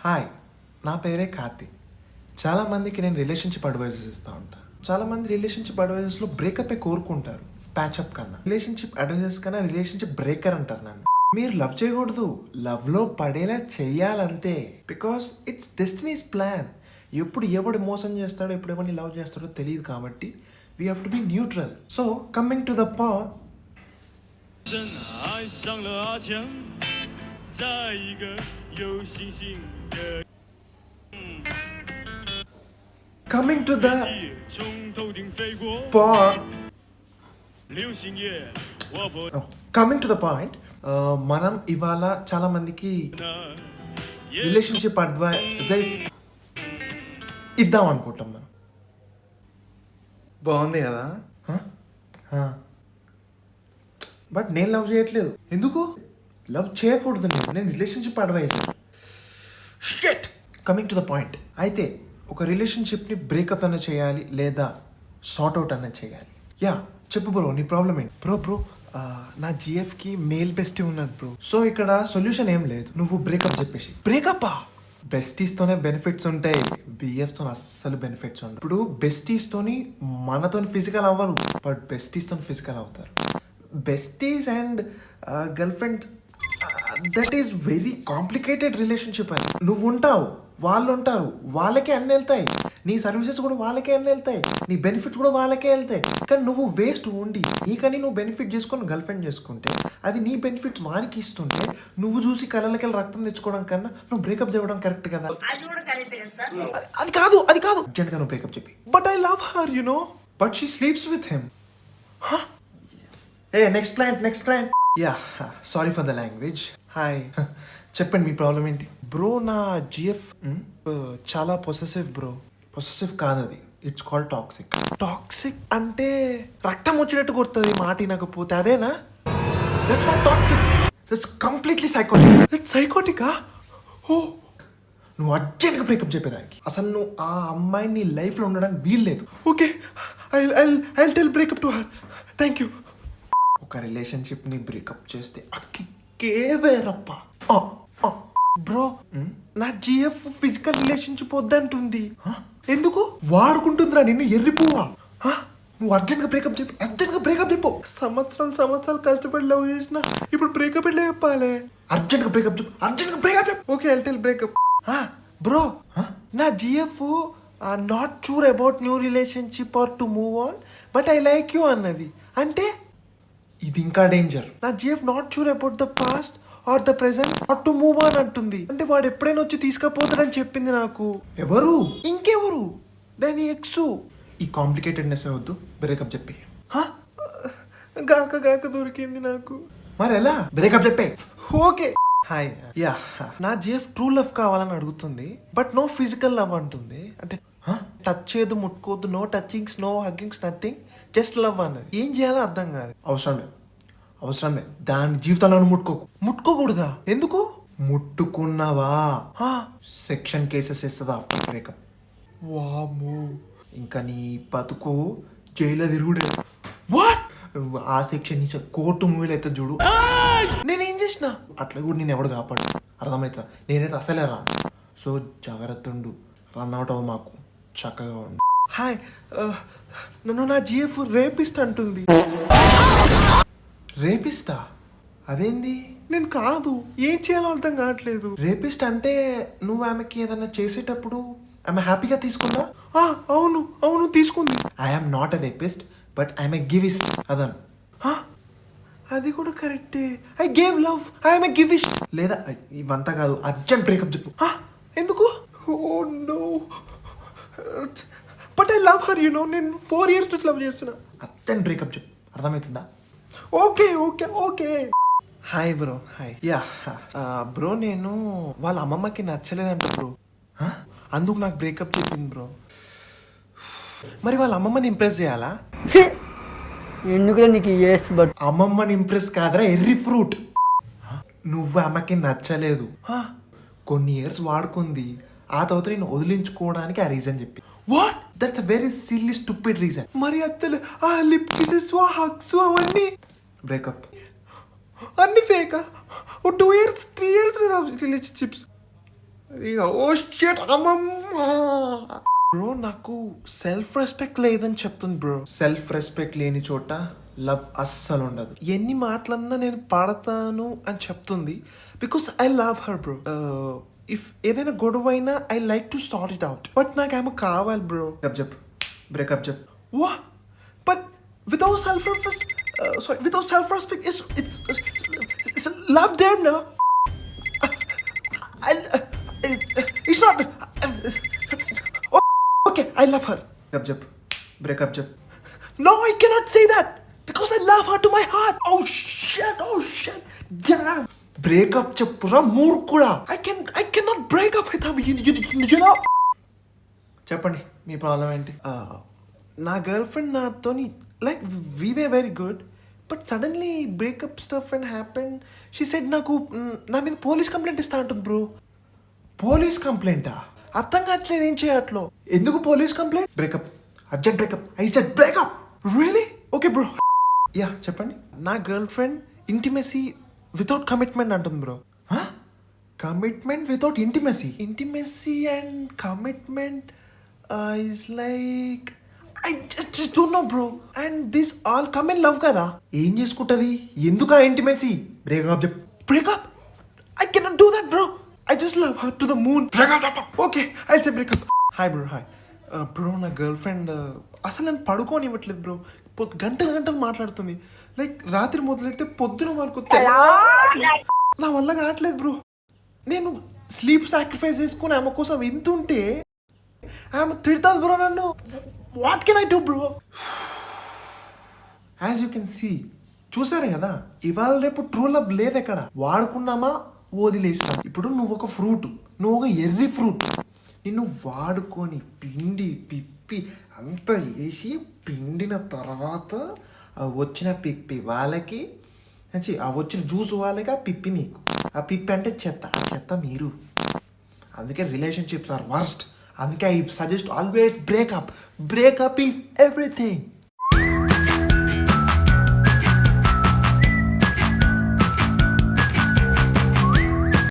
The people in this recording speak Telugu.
హాయ్, నా పేరే కార్తిక్. చాలామందికి నేను రిలేషన్షిప్ అడ్వైజెస్ ఇస్తూ ఉంటాను. చాలామంది రిలేషన్షిప్ అడ్వైజెస్లో బ్రేకప్ కోరుకుంటారు ప్యాచప్ కన్నా. రిలేషన్షిప్ అడ్వైజెస్ కన్నా రిలేషన్షిప్ బ్రేకర్ అంటారు నన్ను. మీరు లవ్ చేయకూడదు, లవ్లో పడేలా చెయ్యాలంతే. Because it's destiny's plan. ఎప్పుడు ఎవడు మోసం చేస్తాడో, ఎప్పుడు ఎవరిని లవ్ చేస్తాడో తెలియదు కాబట్టి we have to be neutral. So coming to the point, 真爱上了阿强，在一个有星星的 coming to the 夜，从头顶飞过 point, 流星夜，我不 coming to the point, మనం ఇవాళ చాలా మందికి 那也 రిలేషన్షిప్ అడ్వైజెస్ ఇద్దాం అనుకుంటాం మనం. బాగుంది కదా? బట్ నేను లవ్ చేయట్లేదు. ఎందుకు లవ్ చేయకూడదు? నేను relationship adviser. Shit. Coming to the point, అయితే ఒక రిలేషన్షిప్ని బ్రేకప్ అన్న చేయాలి లేదా సార్ట్ అవుట్ అన్న చేయాలి. యా, చెప్పు బ్రో, నీ ప్రాబ్లం ఏంటి? బ్రో నా జిఎఫ్కి మేల్ బెస్టీ ఉన్నాడు బ్రో. సో ఇక్కడ సొల్యూషన్ ఏం లేదు, నువ్వు బ్రేకప్ చెప్పేసి. బ్రేకప్పా? బెస్టీస్తోనే బెనిఫిట్స్ ఉంటాయి, బిఎఫ్తో అస్సలు బెనిఫిట్స్ ఉంటాయి. ఇప్పుడు బెస్టీస్తోని మనతో ఫిజికల్ అవ్వరు, బట్ బెస్టీస్తో ఫిజికల్ అవుతారు. Besties and girl friends, that is very complicated relationship. అది నువ్వు ఉంటావు, వాళ్ళు ఉంటారు, వాళ్ళకే అన్నీ వెళ్తాయి. నీ సర్వీసెస్ కూడా వాళ్ళకే అన్నీ వెళ్తాయి, నీ బెనిఫిట్స్ కూడా వాళ్ళకే వెళ్తాయి. కానీ నువ్వు వేస్ట్ ఉండి నీకని నువ్వు బెనిఫిట్ చేసుకొని గర్ల్ ఫ్రెండ్ చేసుకుంటే, అది నీ బెనిఫిట్స్ వారికి ఇస్తుంటే, నువ్వు చూసి కళ్ళకెళ్ళి రక్తం తెచ్చుకోవడం కన్నా నువ్వు బ్రేకప్ చేయడం కరెక్ట్ కదా? అది కాదు అర్జెంట్గా నువ్వు బ్రేకప్ చెప్పి. But I love her, you no, but she sleeps with him. A next client. Yeah, sorry for the language. Hi, చెప్పండి మీ ప్రాబ్లం ఏంటి? బ్రో నా జిఎఫ్ చాలా పొసెసివ్ బ్రో. పొసెసివ్ కాదు అది, ఇట్స్ కాల్డ్ టాక్సిక్. టాక్సిక్ అంటే రక్తం వచ్చినట్టు కొడుతుంది మాట వినకపోతే, అదేనా? That's not toxic, that's completely psychotic. That's సైకోటికా? ఓ, నువ్వు అర్జెంట్గా బ్రేకప్ చెప్పేదానికి. అసలు నువ్వు ఆ అమ్మాయిని నీ లైఫ్లో ఉండడానికి వీల్లేదు. Okay, I tell breakup to her. Thank you. ఒక రిలేషన్షిప్ని బ్రేకప్ చేస్తే అక్కే వేరప్ప. బ్రో, నా జిఎఫ్ ఫిజికల్ రిలేషన్షిప్ వద్దంటుంది. ఎందుకు? వాడుకుంటుందిరా నిన్ను, ఎర్రిపోవా. నువ్వు అర్జెంట్గా బ్రేకప్ చెప్పు. సంవత్సరాలు కష్టపడి లవ్ చేసిన, ఇప్పుడు బ్రేకప్ ఎట్లా చెప్పాలి? అర్జెంట్గా బ్రేకప్ చెప్పు. Okay, I tell breakup. Bro, నా GF not sure about new relationship or to move on, but I like you అన్నది. అంటే ఇది ఇంకా డేంజర్. నా GF not sure about the past or the present or to move on అంటుంది. అంటే వాడు ఎప్పుడైనా వచ్చి తీసుకపోతాడని చెప్పింది నాకు. ఎవరు? ఇంకెవరు? దాని ఎక్స్. ఈ కాంప్లికేటెడ్నెస్ వద్దు, బ్రేకప్ చెప్పి. గాక దొరికింది నాకు. మరి ఎలా? బ్రేకప్ చెప్పే. ఓకే. హాయ్, యా, నా జిఎఫ్ ట్రూ లవ్ కావాలని అడుగుతుంది, బట్ నో ఫిజికల్ లవ్ అంటుంది. అంటే టచ్ చేయదు, ముట్టుకోవద్దు, no touchings, no huggings, nothing, just love అన్నది. ఏం చేయాలో అర్థం కాదు. అవసరమే దాని జీవితంలో ముట్టుకోకూడదా? ఎందుకు? ముట్టుకున్నావా సెక్షన్ కేసెస్ ఇస్తుందా ఆఫ్టర్ బ్రేకప్. వామ్మో, ఇంకా నీ బతుకు జైల్లో తిరుగుడే. వాట్? ఆ సెక్షన్ నుంచి కోర్టు మూవీలు అయితే చూడు. నేనేం చేసిన అట్లా కూడా నేను ఎవడు కాపాడు, అర్థమవుతా? నేనైతే అసలే రాను. సో జాగ్రత్త ఉండు, రన్ అవుట్ అవ్వ మాకు, చక్కగా ఉండు. హాయ్, నన్ను నా జిఎఫ్ రేపిస్ట్ అంటుంది. రేపిస్టా? అదేంది? నేను కాదు, ఏం చేయాలో అర్థం కావట్లేదు. రేపిస్ట్ అంటే నువ్వు ఆమెకి ఏదైనా చేసేటప్పుడు ఆమె హ్యాపీగా తీసుకుందా? అవును తీసుకుంది. I'm not a rapist, but I'm a givist. అదను. అది కూడా కరెక్టే. I gave love, I'm a givist. లేదా ఇవంతా కాదు, అర్జెంట్ బ్రేకప్ చెప్పు. ఎందుకు? Oh no, but I love her, you know. నేను 4 years నుంచి లవ్ చేస్తున్నా. అర్జెంట్ బ్రేకప్ చెప్పు, అర్థమవుతుందా? Okay. Hi bro. Hi. Yeah bro, నేను వాళ్ళ అమ్మమ్మకి నచ్చలేదంట బ్రో, అందుకు నాకు బ్రేకప్ చెప్పింది బ్రో. మరి వాళ్ళ అమ్మమ్మని ఇంప్రెస్ చేయాలా? ఎందుకులే నీకు చేస్తు. బట్ అమ్మమ్మని ఇంప్రెస్ కాదరా, ఎర్రి ఫ్రూట్. నువ్వు ఆమెకి నచ్చలేదు, కొన్ని ఇయర్స్ వాడుకుంది, ఆ తర్వాత నేను వదిలించుకోవడానికి ఆ రీజన్ చెప్పి. What? That's a very silly stupid reason. మరి అత్తలు ఆ లిప్ కిసెస్, ఆ హగ్స్, అవన్నీ బ్రేకప్ అన్ని ఫేకా? 2 years 3 years relationships. Oh shit అమ్మమ్మ బ్రో నాకు సెల్ఫ్ రెస్పెక్ట్ లేదని చెప్తుంది బ్రో. సెల్ఫ్ రెస్పెక్ట్ లేని చోట లవ్ అస్సలు ఉండదు. ఎన్ని మాటలన్నా నేను పాడతాను అని చెప్తుంది because I love her bro. If ఏదైనా గొడవ అయినా I like to sort it out. But నాకు ఆమె కావాలి బ్రో. బ్రేకప్ చెప్ వా but without self respect without self respect it's love there no. It's not okay I love her. Breakup jab no I cannot say that because I love her to my heart. Oh shit damn breakup jab pura murkuda I cannot break up with her you know. చెప్పండి మీ ప్రాబ్లం ఏంటి? నా గర్ల్ ఫ్రెండ్ నాతోని like we way very good but suddenly breakup stuff and happen. She said నాకు నా మీద పోలీస్ కంప్లైంట్ ఇస్తా అంటుంది బ్రో. పోలీస్ కంప్లైంటా? అర్థం కావట్లేదు ఏం చేయట్లో. ఎందుకు police complaint? Breakup urgent breakup I said breakup really okay bro. Yeah చెప్పండి. నా girl friend intimacy without commitment అంటుంది బ్రో. Commitment without intimacy and commitment is like I just don't know bro and this all come in love కదా. ఏం చేసుకుంటది? ఎందుకు ఆ intimacy? Breakup I cannot do that bro. I just love her to the moon. Okay I'll say breakup. Hi bro hi bro నా గర్ల్ ఫ్రెండ్ అసలు నన్ను పడుకోనివ్వట్లేదు బ్రో. గంటలు మాట్లాడుతుంది. లైక్ రాత్రి మొదలెడితే పొద్దున వరకు నా వల్ల కావట్లేదు బ్రో. నేను స్లీప్ సాక్రిఫైస్ చేసుకుని ఆమె కోసం వింటుంటే ఆమె తిడతాది బ్రో నన్ను. What can I do bro? As you can see చూసారు కదా ఇవాళ రేపు ట్రూ లవ్ లేదు ఎక్కడ. వాడుకున్నామా వదిలేసినా. ఇప్పుడు నువ్వు ఒక ఫ్రూట్, నువ్వు ఒక ఎర్రి ఫ్రూట్. నిన్ను వాడుకొని పిండి పిప్పి అంతా వేసి పిండిన తర్వాత ఆ వచ్చిన పిప్పి వాళ్ళకి, ఆ వచ్చిన జ్యూస్ వాళ్ళకి, ఆ పిప్పి మీకు. ఆ పిప్పి అంటే చెత్త, ఆ చెత్త మీరు. అందుకే రిలేషన్షిప్స్ ఆర్ వర్స్ట్. అందుకే I suggest always break up. Break up is everything.